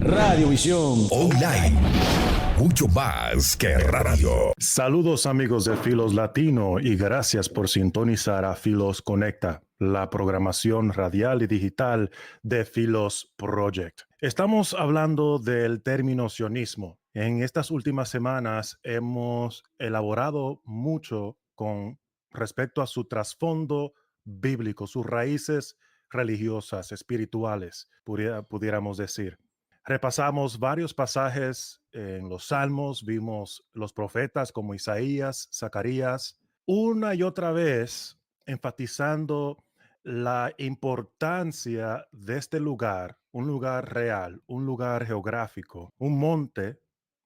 Radiovisión Online. Mucho más que radio. Saludos amigos de Filos Latino y gracias por sintonizar a Filos Conecta, la programación radial y digital de Filos Project. Estamos hablando del término sionismo. En estas últimas semanas hemos elaborado mucho con respecto a su trasfondo bíblico, sus raíces religiosas, espirituales, pudiéramos decir. Repasamos varios pasajes en los Salmos, vimos los profetas como Isaías, Zacarías, una y otra vez enfatizando la importancia de este lugar, un lugar real, un lugar geográfico, un monte,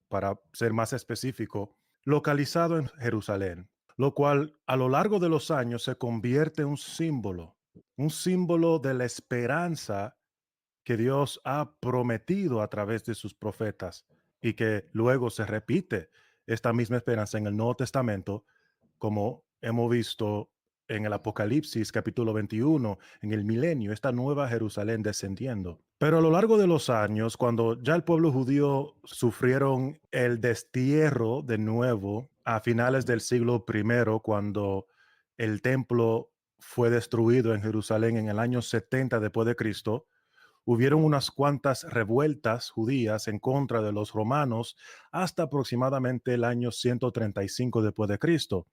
para ser más específico, localizado en Jerusalén, lo cual a lo largo de los años se convierte en un símbolo de la esperanza que Dios ha prometido a través de sus profetas y que luego se repite esta misma esperanza en el Nuevo Testamento, como hemos visto en el Apocalipsis capítulo 21, en el milenio, esta nueva Jerusalén descendiendo. Pero a lo largo de los años, cuando ya el pueblo judío sufrieron el destierro de nuevo a finales del siglo I, cuando el templo fue destruido en Jerusalén en el año 70 después de Cristo, hubieron unas cuantas revueltas judías en contra de los romanos hasta aproximadamente el año 135 después de Cristo.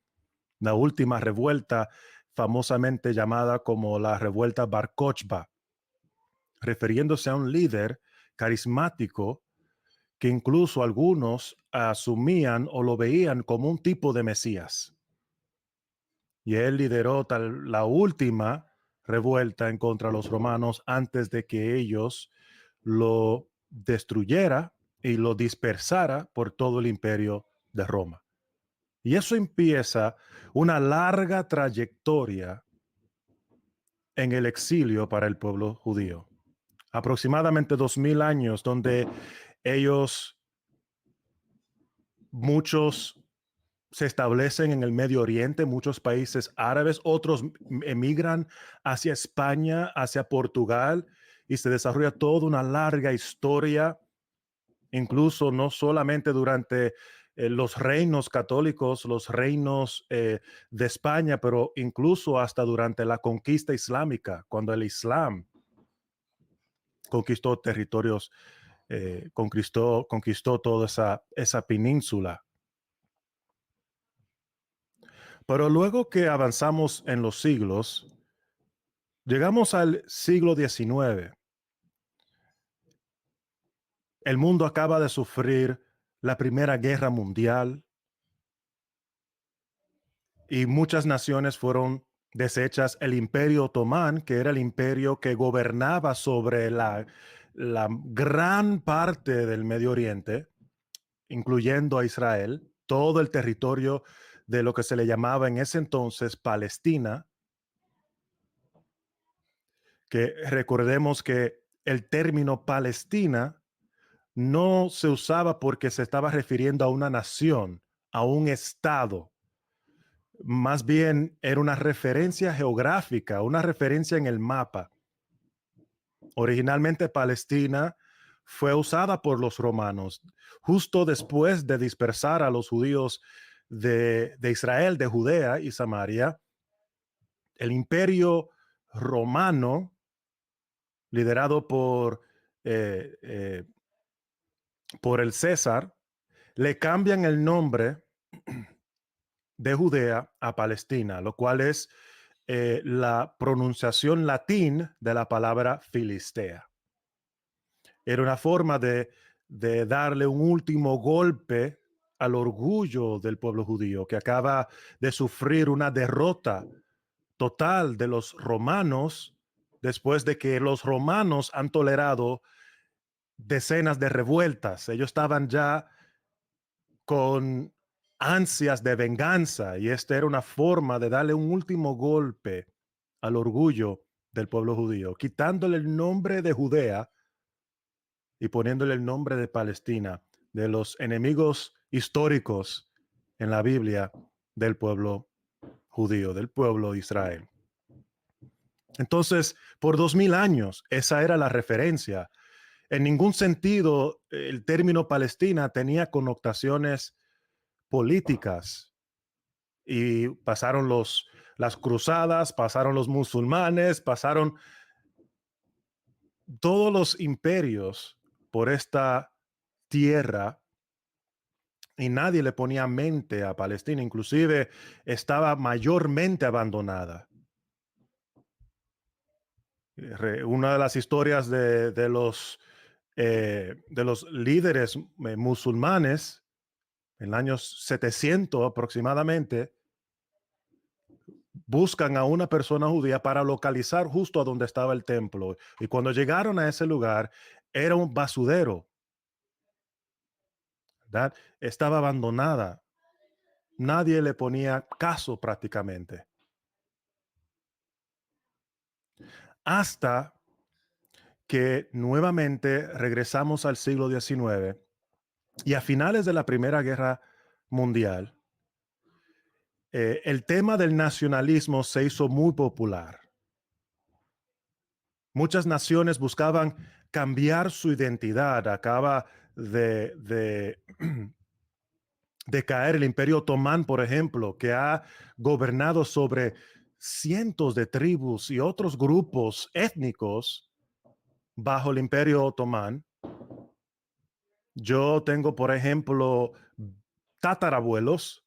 La última revuelta, famosamente llamada como la revuelta Bar Kokhba, refiriéndose a un líder carismático que incluso algunos asumían o lo veían como un tipo de Mesías. Y él lideró la última revuelta en contra de los romanos antes de que ellos lo destruyera y lo dispersara por todo el imperio de Roma. Y eso empieza una larga trayectoria en el exilio para el pueblo judío. Aproximadamente 2000 años donde muchos se establecen en el Medio Oriente, muchos países árabes, otros emigran hacia España, hacia Portugal, y se desarrolla toda una larga historia, incluso no solamente durante los reinos católicos, los reinos de España, pero incluso hasta durante la conquista islámica, cuando el Islam conquistó territorios, conquistó toda esa península. Pero luego que avanzamos en los siglos, llegamos al siglo XIX. El mundo acaba de sufrir la Primera Guerra Mundial y muchas naciones fueron deshechas. El Imperio Otomán, que era el imperio que gobernaba sobre la gran parte del Medio Oriente, incluyendo a Israel, todo el territorio de lo que se le llamaba en ese entonces Palestina, que recordemos que el término Palestina no se usaba porque se estaba refiriendo a una nación, a un estado. Más bien era una referencia geográfica, una referencia en el mapa. Originalmente Palestina fue usada por los romanos justo después de dispersar a los judíos de Israel, de Judea y Samaria. El imperio romano, liderado por el César, le cambian el nombre de Judea a Palestina, lo cual es la pronunciación latín de la palabra Filistea. Era una forma de darle un último golpe al orgullo del pueblo judío, que acaba de sufrir una derrota total de los romanos después de que los romanos han tolerado decenas de revueltas. Ellos estaban ya con ansias de venganza y esta era una forma de darle un último golpe al orgullo del pueblo judío, quitándole el nombre de Judea y poniéndole el nombre de Palestina, de los enemigos históricos en la Biblia del pueblo judío, del pueblo de Israel. Entonces, por 2000 años, esa era la referencia. En ningún sentido el término Palestina tenía connotaciones políticas y pasaron las cruzadas, pasaron los musulmanes, pasaron todos los imperios por esta tierra y nadie le ponía mente a Palestina, inclusive estaba mayormente abandonada. Una de las historias de los líderes musulmanes en el año 700 aproximadamente, buscan a una persona judía para localizar justo a donde estaba el templo. Y cuando llegaron a ese lugar, era un basurero, ¿verdad? Estaba abandonada. Nadie le ponía caso prácticamente. Hasta que nuevamente regresamos al siglo XIX y a finales de la Primera Guerra Mundial, el tema del nacionalismo se hizo muy popular. Muchas naciones buscaban cambiar su identidad. Acaba de caer el Imperio Otomán, por ejemplo, que ha gobernado sobre cientos de tribus y otros grupos étnicos bajo el Imperio Otomán. Yo tengo, por ejemplo, tatarabuelos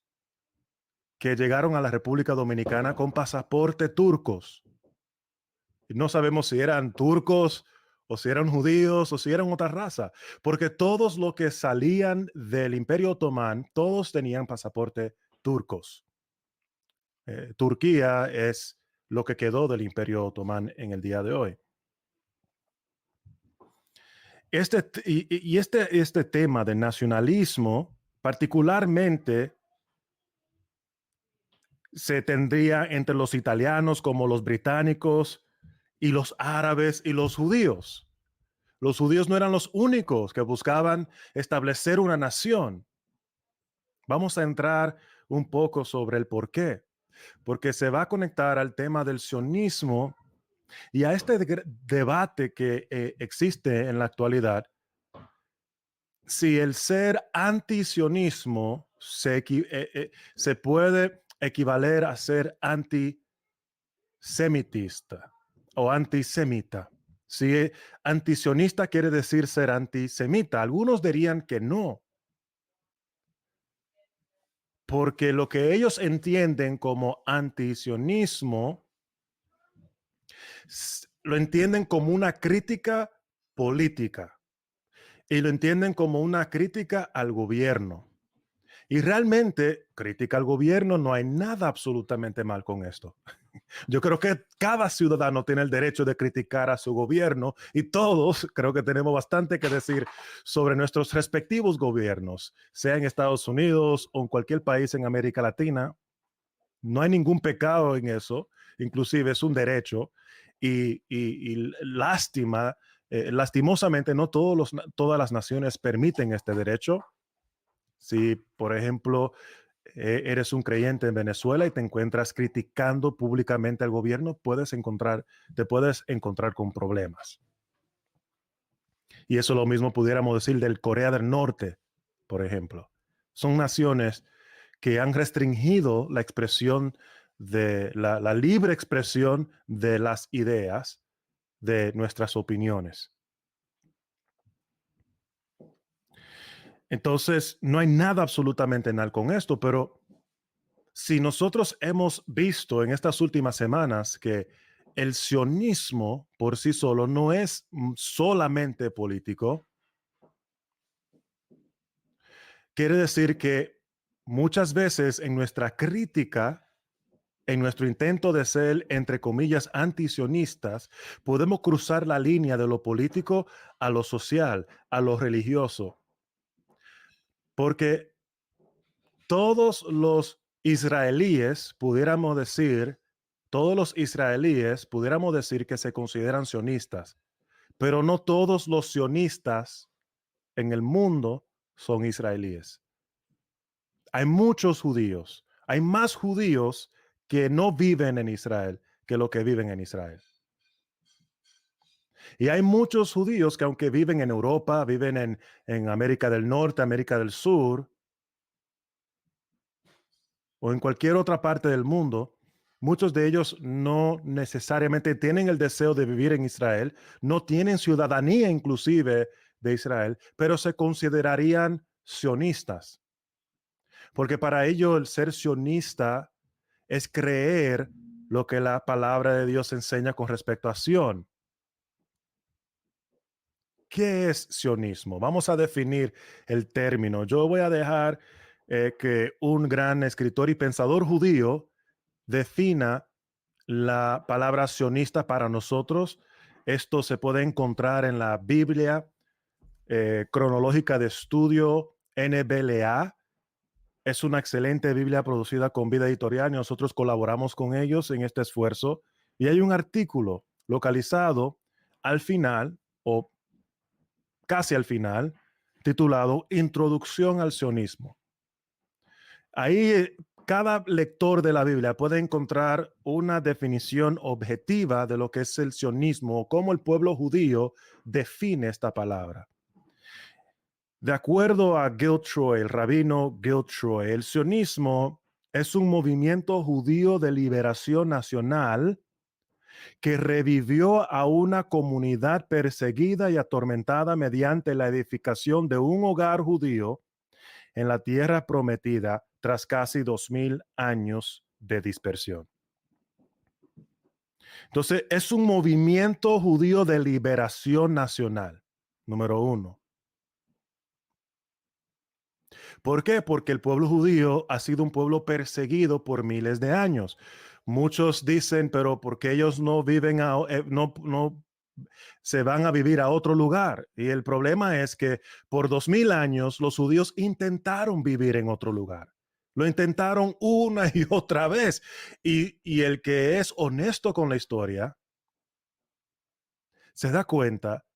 que llegaron a la República Dominicana con pasaporte turcos. Y no sabemos si eran turcos o si eran judíos o si eran otra raza, porque todos los que salían del Imperio Otomán, todos tenían pasaporte turcos. Turquía es lo que quedó del Imperio Otomán en el día de hoy. Este tema de nacionalismo, particularmente, se tendría entre los italianos como los británicos y los árabes y los judíos. Los judíos no eran los únicos que buscaban establecer una nación. Vamos a entrar un poco sobre el por qué, porque se va a conectar al tema del sionismo y a este debate que existe en la actualidad, si el ser antisionismo se puede equivaler a ser antisemitista o antisemita. Si antisionista quiere decir ser antisemita, algunos dirían que no, porque lo que ellos entienden como antisionismo lo entienden como una crítica política y lo entienden como una crítica al gobierno. Y realmente, crítica al gobierno, no hay nada absolutamente mal con esto. Yo creo que cada ciudadano tiene el derecho de criticar a su gobierno y todos creo que tenemos bastante que decir sobre nuestros respectivos gobiernos, sea en Estados Unidos o en cualquier país en América Latina. No hay ningún pecado en eso, inclusive es un derecho y lastimosamente no todas las naciones permiten este derecho. Si, por ejemplo, eres un creyente en Venezuela y te encuentras criticando públicamente al gobierno, te puedes encontrar con problemas. Y eso lo mismo pudiéramos decir del Corea del Norte, por ejemplo. Son naciones que han restringido la expresión de la libre expresión de las ideas, de nuestras opiniones. Entonces, no hay nada absolutamente mal con esto, pero si nosotros hemos visto en estas últimas semanas que el sionismo por sí solo no es solamente político, quiere decir que muchas veces en nuestra crítica, en nuestro intento de ser, entre comillas, antisionistas, podemos cruzar la línea de lo político a lo social, a lo religioso. Porque todos los israelíes, pudiéramos decir que se consideran sionistas, pero no todos los sionistas en el mundo son israelíes. Hay muchos judíos, hay más judíos que no viven en Israel que lo que viven en Israel. Y hay muchos judíos que aunque viven en Europa, viven en América del Norte, América del Sur o en cualquier otra parte del mundo, muchos de ellos no necesariamente tienen el deseo de vivir en Israel, no tienen ciudadanía inclusive de Israel, pero se considerarían sionistas, porque para ellos el ser sionista es creer lo que la palabra de Dios enseña con respecto a Sión. ¿Qué es sionismo? Vamos a definir el término. Yo voy a dejar que un gran escritor y pensador judío defina la palabra sionista para nosotros. Esto se puede encontrar en la Biblia cronológica de estudio NBLA. Es una excelente Biblia producida con Vida Editorial y nosotros colaboramos con ellos en este esfuerzo. Y hay un artículo localizado al final o casi al final titulado Introducción al sionismo. Ahí cada lector de la Biblia puede encontrar una definición objetiva de lo que es el sionismo o cómo el pueblo judío define esta palabra. De acuerdo a Gil Troy, el rabino Gil Troy, el sionismo es un movimiento judío de liberación nacional que revivió a una comunidad perseguida y atormentada mediante la edificación de un hogar judío en la tierra prometida tras casi 2000 años de dispersión. Entonces, es un movimiento judío de liberación nacional, número uno. ¿Por qué? Porque el pueblo judío ha sido un pueblo perseguido por miles de años. Muchos dicen, pero ¿por qué ellos no viven, no se van a vivir a otro lugar? Y el problema es que por 2000 años los judíos intentaron vivir en otro lugar. Lo intentaron una y otra vez. Y el que es honesto con la historia se da cuenta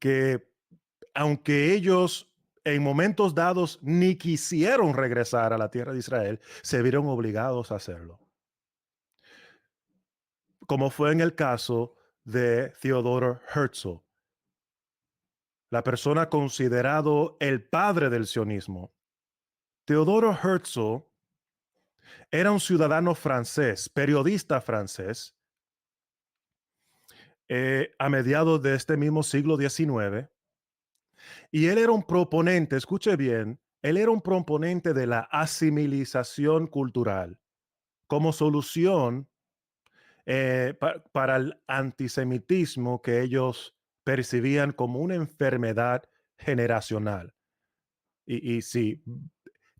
que aunque ellos en momentos dados ni quisieron regresar a la tierra de Israel, se vieron obligados a hacerlo. Como fue en el caso de Theodor Herzl, la persona considerado el padre del sionismo. Theodor Herzl era un ciudadano francés, periodista francés, a mediados de este mismo siglo XIX, y él era un proponente, escuche bien, él era un proponente de la asimilización cultural como solución para el antisemitismo que ellos percibían como una enfermedad generacional. Y sí,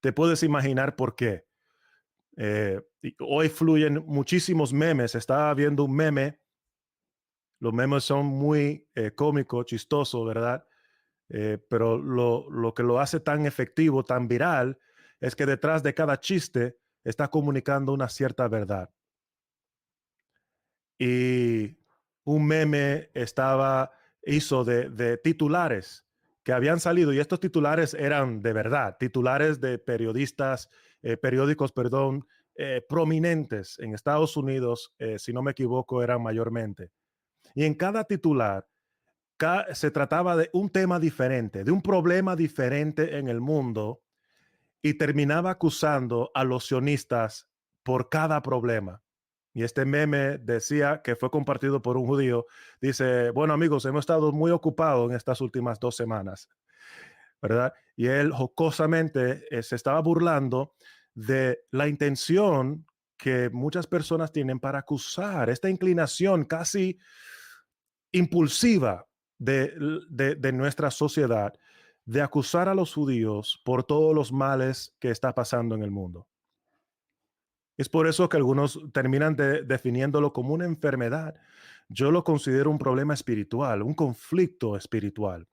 te puedes imaginar por qué. Hoy fluyen muchísimos memes. Estaba viendo un meme. Los memes son muy cómicos, chistosos, ¿verdad? Pero lo que lo hace tan efectivo, tan viral, es que detrás de cada chiste está comunicando una cierta verdad. Y un meme hizo de titulares que habían salido, y estos titulares eran de verdad, titulares de periódicos, perdón, prominentes en Estados Unidos, si no me equivoco, eran mayormente. Y en cada titular se trataba de un tema diferente, de un problema diferente en el mundo, y terminaba acusando a los sionistas por cada problema. Y este meme decía, que fue compartido por un judío, dice, bueno amigos, hemos estado muy ocupados en estas últimas 2 semanas, ¿verdad? Y él jocosamente se estaba burlando de la intención que muchas personas tienen para acusar, esta inclinación casi impulsiva de nuestra sociedad de acusar a los judíos por todos los males que está pasando en el mundo. Es por eso que algunos terminan definiéndolo como una enfermedad. Yo lo considero un problema espiritual, un conflicto espiritual.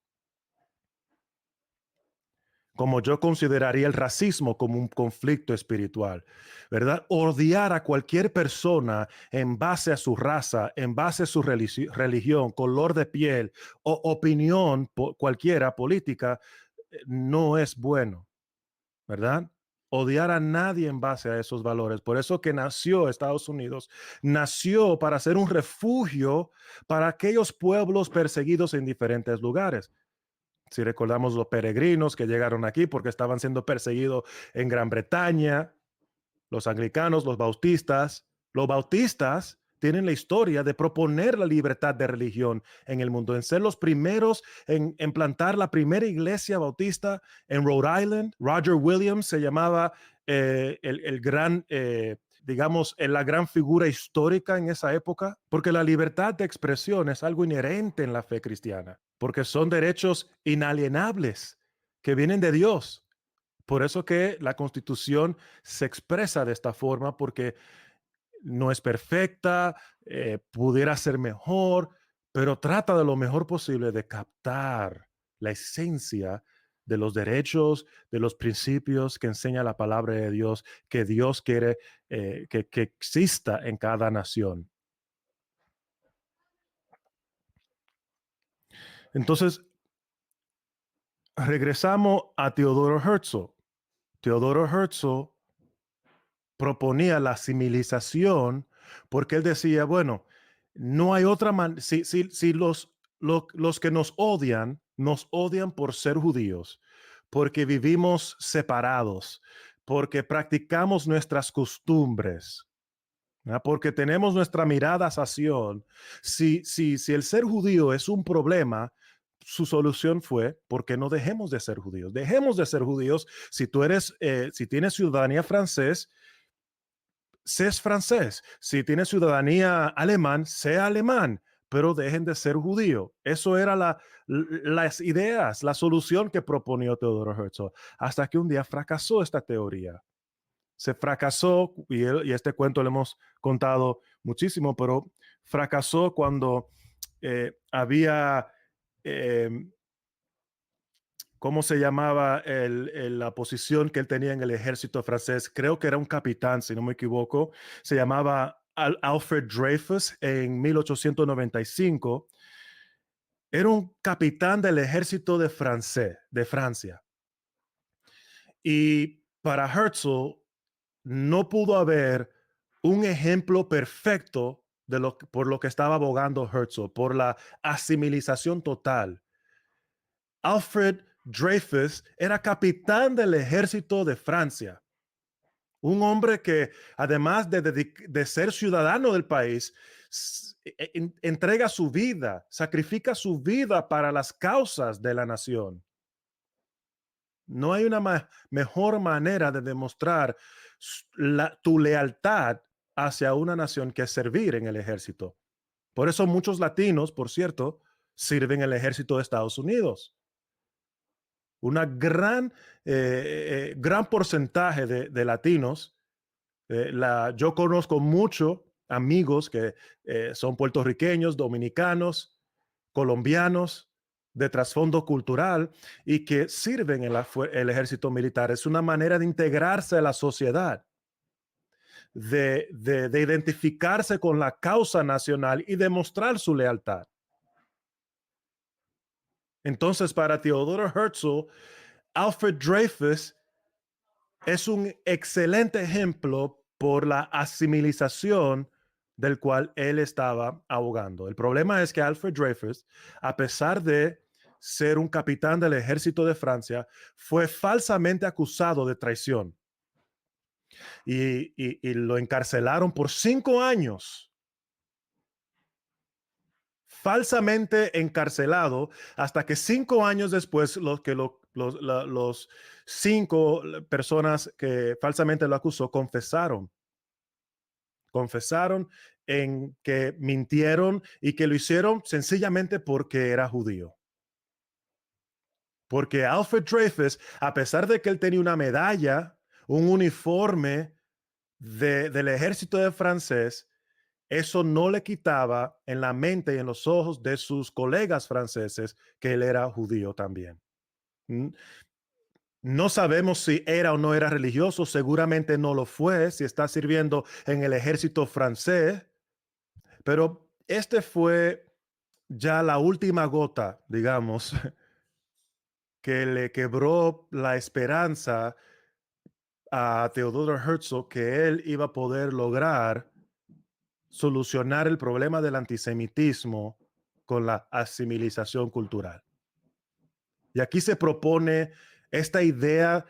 Como yo consideraría el racismo como un conflicto espiritual, ¿verdad? Odiar a cualquier persona en base a su raza, en base a su religión, color de piel o opinión cualquiera política, no es bueno, ¿verdad? odiar a nadie en base a esos valores. Por eso que nació Estados Unidos, nació para ser un refugio para aquellos pueblos perseguidos en diferentes lugares. Si recordamos los peregrinos que llegaron aquí porque estaban siendo perseguidos en Gran Bretaña, los anglicanos, los bautistas tienen la historia de proponer la libertad de religión en el mundo, en ser los primeros en plantar la primera iglesia bautista en Rhode Island. Roger Williams se llamaba el gran, digamos, la gran figura histórica en esa época, porque la libertad de expresión es algo inherente en la fe cristiana, porque son derechos inalienables que vienen de Dios. Por eso que la Constitución se expresa de esta forma, porque no es perfecta, pudiera ser mejor, pero trata de lo mejor posible de captar la esencia de los derechos, de los principios que enseña la palabra de Dios, que Dios quiere que exista en cada nación. Entonces, regresamos a Teodoro Herzl. Teodoro Herzl proponía la civilización porque él decía, bueno, no hay otra manera, si los que nos odian por ser judíos, porque vivimos separados, porque practicamos nuestras costumbres, ¿verdad? Porque tenemos nuestra mirada hacia Sion. Si el ser judío es un problema, su solución fue, ¿por qué no dejemos de ser judíos? Dejemos de ser judíos. Si tienes ciudadanía francés, sé francés. Si tiene ciudadanía alemán, sea alemán, pero dejen de ser judío. Eso era las ideas, la solución que proponía Teodoro Herzl, hasta que un día fracasó esta teoría. Se fracasó, y este cuento lo hemos contado muchísimo, pero fracasó cuando había eh, ¿cómo se llamaba la posición que él tenía en el ejército francés? Creo que era un capitán, si no me equivoco. Se llamaba Alfred Dreyfus en 1895. Era un capitán del ejército de Francia. Y para Herzl no pudo haber un ejemplo perfecto por lo que estaba abogando Herzl, por la asimilización total. Alfred Dreyfus era capitán del ejército de Francia, un hombre que además de ser ciudadano del país, entrega su vida, sacrifica su vida para las causas de la nación. No hay una mejor manera de demostrar tu lealtad hacia una nación que servir en el ejército. Por eso muchos latinos, por cierto, sirven en el ejército de Estados Unidos. Una gran porcentaje de latinos. Yo conozco muchos amigos que son puertorriqueños, dominicanos, colombianos, de trasfondo cultural y que sirven en el ejército militar. Es una manera de integrarse a la sociedad, de identificarse con la causa nacional y demostrar su lealtad. Entonces, para Theodore Herzl, Alfred Dreyfus es un excelente ejemplo por la asimilización del cual él estaba abogando. El problema es que Alfred Dreyfus, a pesar de ser un capitán del ejército de Francia, fue falsamente acusado de traición y lo encarcelaron por 5 años. Falsamente encarcelado hasta que 5 años después los 5 personas que falsamente lo acusó confesaron en que mintieron y que lo hicieron sencillamente porque era judío. Porque Alfred Dreyfus, a pesar de que él tenía una medalla, un uniforme del ejército de francés, eso no le quitaba en la mente y en los ojos de sus colegas franceses que él era judío también. No sabemos si era o no era religioso, seguramente no lo fue, si está sirviendo en el ejército francés, pero este fue ya la última gota, digamos, que le quebró la esperanza a Theodor Herzl que él iba a poder lograr solucionar el problema del antisemitismo con la asimilización cultural. Y aquí se propone esta idea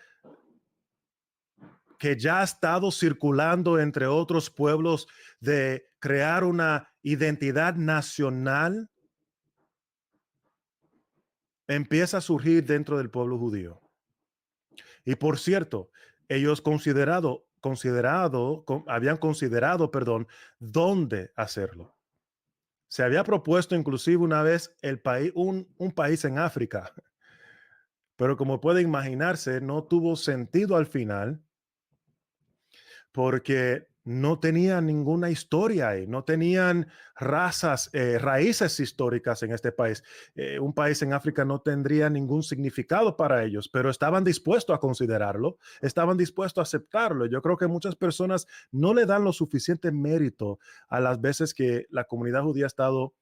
que ya ha estado circulando entre otros pueblos de crear una identidad nacional, empieza a surgir dentro del pueblo judío. Y por cierto, ellos habían considerado, perdón, dónde hacerlo. Se había propuesto inclusive una vez un país en África, pero como puede imaginarse, no tuvo sentido al final porque no tenían ninguna historia ahí, no tenían raíces históricas en este país. Un país en África no tendría ningún significado para ellos, pero estaban dispuestos a considerarlo, estaban dispuestos a aceptarlo. Yo creo que muchas personas no le dan lo suficiente mérito a las veces que la comunidad judía ha estado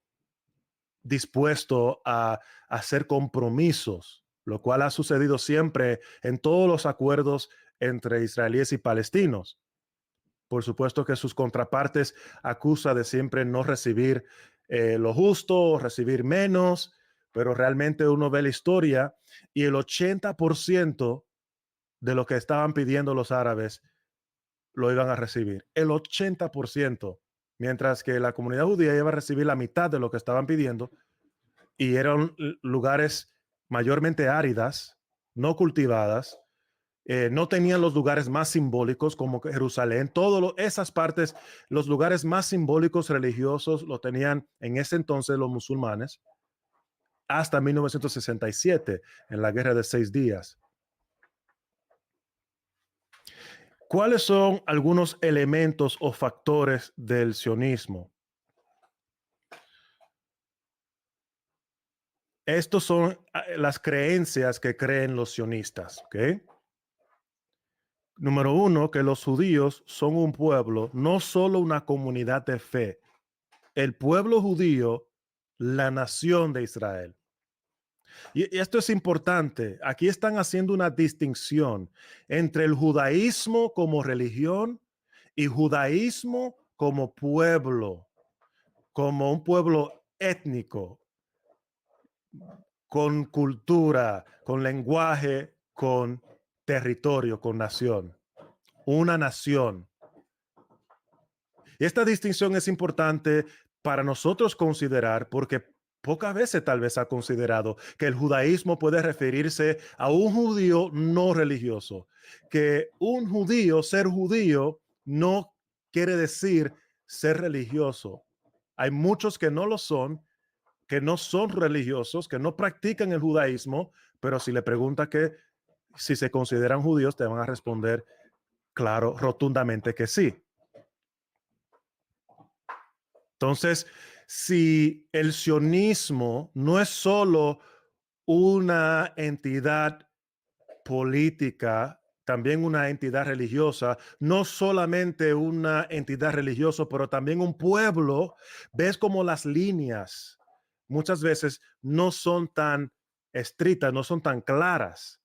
dispuesto a hacer compromisos, lo cual ha sucedido siempre en todos los acuerdos entre israelíes y palestinos. Por supuesto que sus contrapartes acusa de siempre no recibir lo justo, recibir menos, pero realmente uno ve la historia y el 80% de lo que estaban pidiendo los árabes lo iban a recibir. El 80%, mientras que la comunidad judía iba a recibir la mitad de lo que estaban pidiendo y eran lugares mayormente áridas, no cultivadas, no tenían los lugares más simbólicos como Jerusalén, todas esas partes, los lugares más simbólicos religiosos lo tenían en ese entonces los musulmanes hasta 1967 en la Guerra de 6 días. ¿Cuáles son algunos elementos o factores del sionismo? Estos son las creencias que creen los sionistas, ¿ok? Número uno, que los judíos son un pueblo, no solo una comunidad de fe. El pueblo judío, la nación de Israel. Y esto es importante. Aquí están haciendo una distinción entre el judaísmo como religión y judaísmo como pueblo, como un pueblo étnico, con cultura, con lenguaje, con territorio, con nación. Una nación. Y esta distinción es importante para nosotros considerar porque pocas veces tal vez ha considerado que el judaísmo puede referirse a un judío no religioso, que un judío, ser judío, no quiere decir ser religioso. Hay muchos que no lo son, que no son religiosos, que no practican el judaísmo, pero si le preguntas que si se consideran judíos, te van a responder, claro, rotundamente que sí. Entonces, si el sionismo no es solo una entidad política, también una entidad religiosa, no solamente una entidad religiosa, pero también un pueblo, ves como las líneas muchas veces no son tan estrictas, no son tan claras.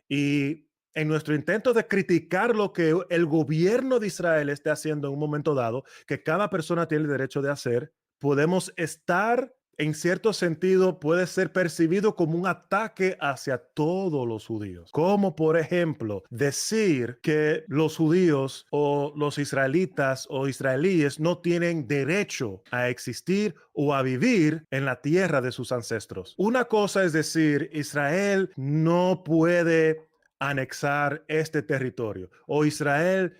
Y en nuestro intento de criticar lo que el gobierno de Israel esté haciendo en un momento dado, que cada persona tiene el derecho de hacer, podemos estar, en cierto sentido, puede ser percibido como un ataque hacia todos los judíos. Como, por ejemplo, decir que los judíos o los israelitas o israelíes no tienen derecho a existir o a vivir en la tierra de sus ancestros. Una cosa es decir, Israel no puede anexar este territorio o Israel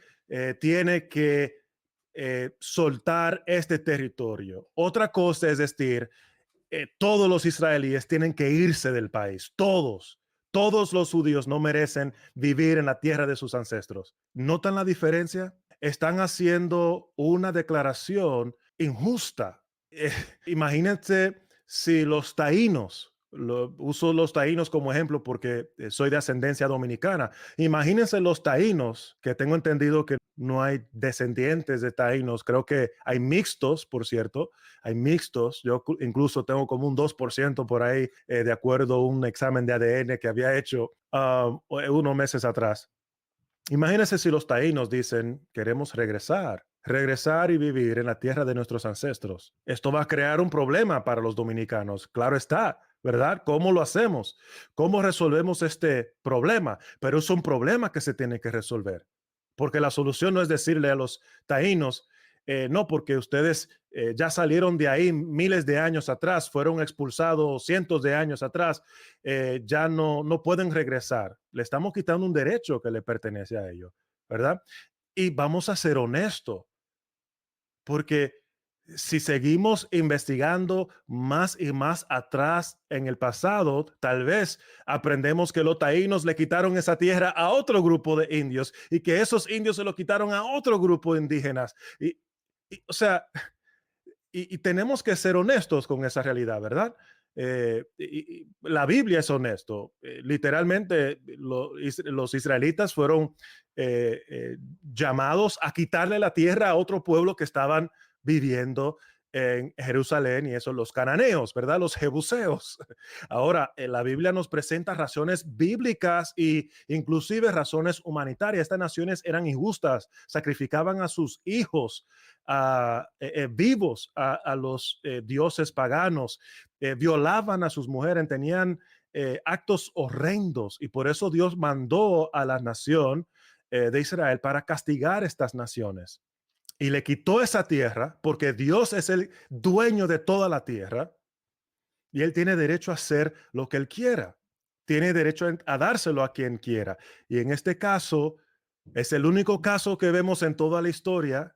tiene que soltar este territorio. Otra cosa es decir, todos los israelíes tienen que irse del país, todos los judíos no merecen vivir en la tierra de sus ancestros. ¿Notan la diferencia? Están haciendo una declaración injusta. Imagínense si los taínos, uso los taínos como ejemplo porque soy de ascendencia dominicana. Imagínense los taínos, que tengo entendido que no hay descendientes de taínos, creo que hay mixtos, por cierto, hay mixtos, yo incluso tengo como un 2% por ahí, de acuerdo a un examen de ADN que había hecho unos meses atrás. Imagínense si los taínos dicen, queremos regresar y vivir en la tierra de nuestros ancestros. Esto va a crear un problema para los dominicanos. Claro está, ¿verdad? ¿Cómo lo hacemos? ¿Cómo resolvemos este problema? Pero es un problema que se tiene que resolver, porque la solución no es decirle a los taínos, no, porque ustedes ya salieron de ahí miles de años atrás, fueron expulsados cientos de años atrás, ya no pueden regresar. Le estamos quitando un derecho que le pertenece a ellos, ¿verdad? Y vamos a ser honestos, porque si seguimos investigando más y más atrás en el pasado, tal vez aprendemos que los taínos le quitaron esa tierra a otro grupo de indios y que esos indios se lo quitaron a otro grupo de indígenas. O sea, y tenemos que ser honestos con esa realidad, ¿verdad? La Biblia es honesto. Literalmente, los israelitas fueron llamados a quitarle la tierra a otro pueblo que estaban viviendo en Jerusalén, y eso los cananeos, ¿verdad? Los jebuseos. Ahora, la Biblia nos presenta razones bíblicas e inclusive razones humanitarias. Estas naciones eran injustas, sacrificaban a sus hijos vivos a los dioses paganos, violaban a sus mujeres, tenían actos horrendos, y por eso Dios mandó a la nación de Israel para castigar estas naciones. Y le quitó esa tierra porque Dios es el dueño de toda la tierra y Él tiene derecho a hacer lo que Él quiera. Tiene derecho a dárselo a quien quiera. Y en este caso, es el único caso que vemos en toda la historia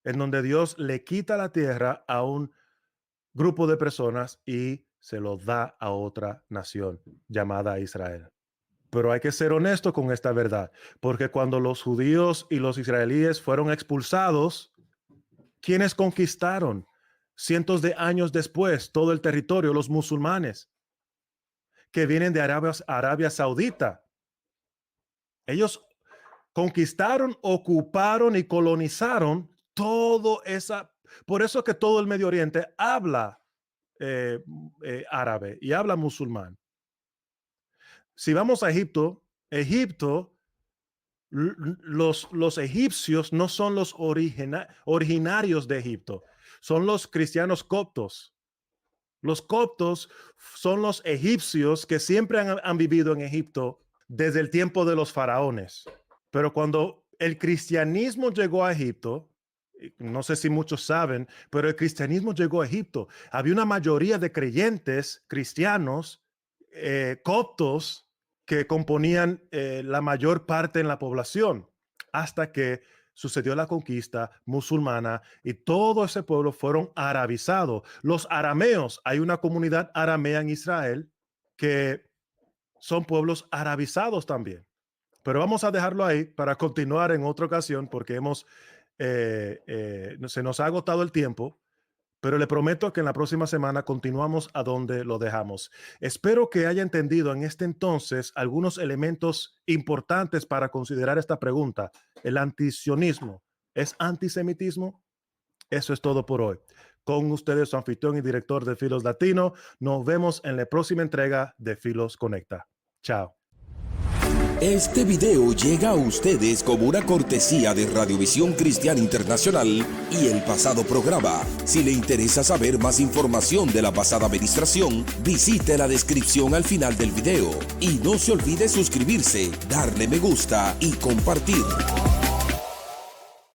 en donde Dios le quita la tierra a un grupo de personas y se lo da a otra nación llamada Israel. Pero hay que ser honesto con esta verdad, porque cuando los judíos y los israelíes fueron expulsados, ¿quiénes conquistaron cientos de años después todo el territorio? Los musulmanes que vienen de Arabia Saudita. Ellos conquistaron, ocuparon y colonizaron todo esa. Por eso que todo el Medio Oriente habla árabe y habla musulmán. Si vamos a Egipto, los egipcios no son los originarios de Egipto, son los cristianos coptos. Los coptos son los egipcios que siempre han vivido en Egipto desde el tiempo de los faraones. Pero cuando el cristianismo llegó a Egipto, no sé si muchos saben, pero el cristianismo llegó a Egipto. Había una mayoría de creyentes cristianos coptos que componían la mayor parte en la población, hasta que sucedió la conquista musulmana y todo ese pueblo fueron arabizados. Los arameos, hay una comunidad aramea en Israel que son pueblos arabizados también. Pero vamos a dejarlo ahí para continuar en otra ocasión, porque se nos ha agotado el tiempo. Pero le prometo que en la próxima semana continuamos a donde lo dejamos. Espero que haya entendido en este entonces algunos elementos importantes para considerar esta pregunta. ¿El antisionismo es antisemitismo? Eso es todo por hoy. Con ustedes, su anfitrión y director de Filos Latino. Nos vemos en la próxima entrega de Filos Conecta. Chao. Este video llega a ustedes como una cortesía de Radiovisión Cristiana Internacional y el pasado programa. Si le interesa saber más información de la pasada administración, visite la descripción al final del video. Y no se olvide suscribirse, darle me gusta y compartir.